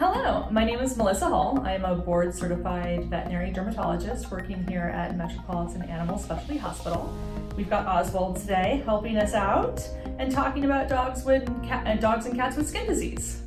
Hello, my name is Melissa Hall. I am a board certified veterinary dermatologist working here at Metropolitan Animal Specialty Hospital. We've got Oswald today helping us out and talking about dogs and cats with skin disease.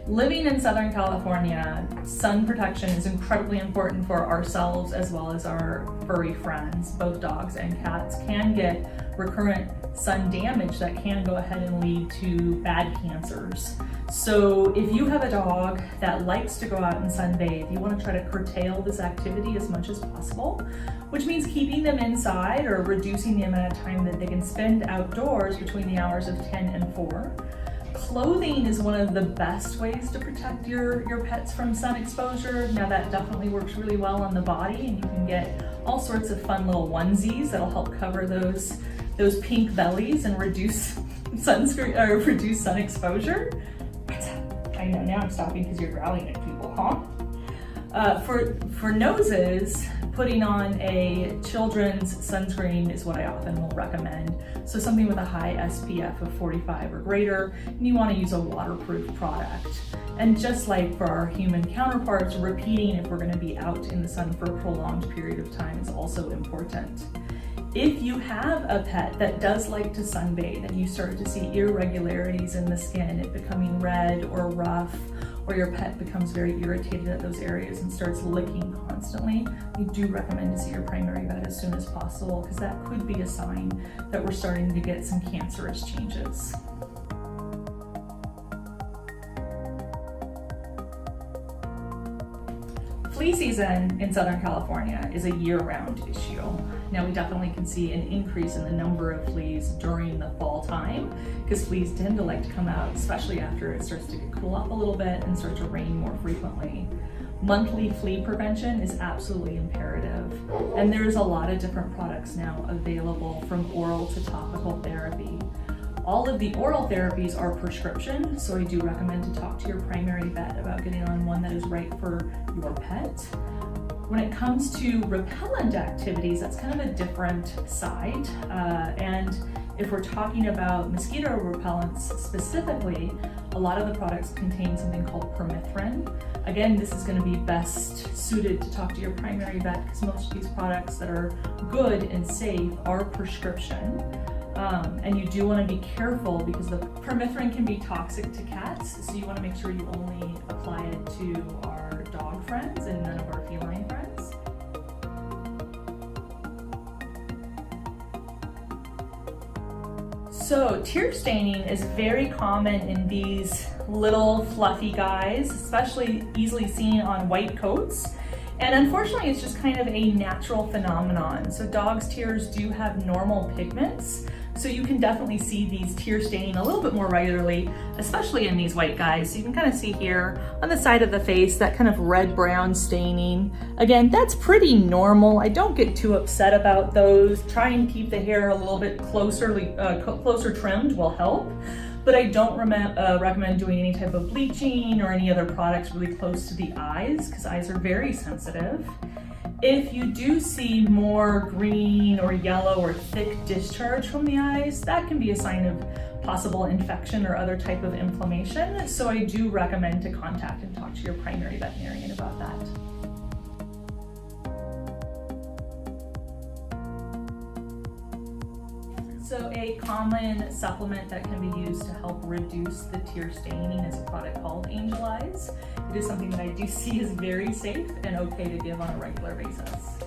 Living in Southern California, sun protection is incredibly important for ourselves as well as our furry friends. Both dogs and cats can get recurrent sun damage that can go ahead and lead to bad cancers. So if you have a dog that likes to go out and sunbathe, you want to try to curtail this activity as much as possible, which means keeping them inside or reducing the amount of time that they can spend outdoors between the hours of 10 and 4. Clothing is one of the best ways to protect your pets from sun exposure. Now that definitely works really well on the body, and you can get all sorts of fun little onesies that'll help cover those pink bellies and reduce reduce sun exposure. I know, now I'm stopping because you're growling at people, huh? For noses, putting on a children's sunscreen is what I often will recommend. So something with a high SPF of 45 or greater, and you want to use a waterproof product. And just like for our human counterparts, repeating if we're going to be out in the sun for a prolonged period of time is also important. If you have a pet that does like to sunbathe and you start to see irregularities in the skin, it becoming red or rough, or your pet becomes very irritated at those areas and starts licking constantly, we do recommend to see your primary vet as soon as possible, because that could be a sign that we're starting to get some cancerous changes. Flea season in Southern California is a year-round issue. Now we definitely can see an increase in the number of fleas during the fall time, because fleas tend to like to come out, especially after it starts to get cool off a little bit and start to rain more frequently. Monthly flea prevention is absolutely imperative, and there's a lot of different products now available, from oral to topical therapy. All of the oral therapies are prescription, so I do recommend to talk to your primary vet about getting on one that is right for your pet. When it comes to repellent activities, that's kind of a different side. And if we're talking about mosquito repellents specifically, a lot of the products contain something called permethrin. Again, this is going to be best suited to talk to your primary vet, because most of these products that are good and safe are prescription. And you do want to be careful, because the permethrin can be toxic to cats, so you want to make sure you only apply it to our dog friends and none of our feline friends. So tear staining is very common in these little fluffy guys, especially easily seen on white coats. And unfortunately, it's just kind of a natural phenomenon. So dogs' tears do have normal pigments, so you can definitely see these tear staining a little bit more regularly, especially in these white guys. So you can kind of see here on the side of the face, that kind of red-brown staining. Again, that's pretty normal. I don't get too upset about those. Try and keep the hair a little bit closer trimmed will help. But I don't recommend doing any type of bleaching or any other products really close to the eyes, because eyes are very sensitive. If you do see more green or yellow or thick discharge from the eyes, that can be a sign of possible infection or other type of inflammation. So I do recommend to contact and talk to your primary veterinarian about that. So a common supplement that can be used to help reduce the tear staining is a product called Angel Eyes. It is something that I do see is very safe and okay to give on a regular basis.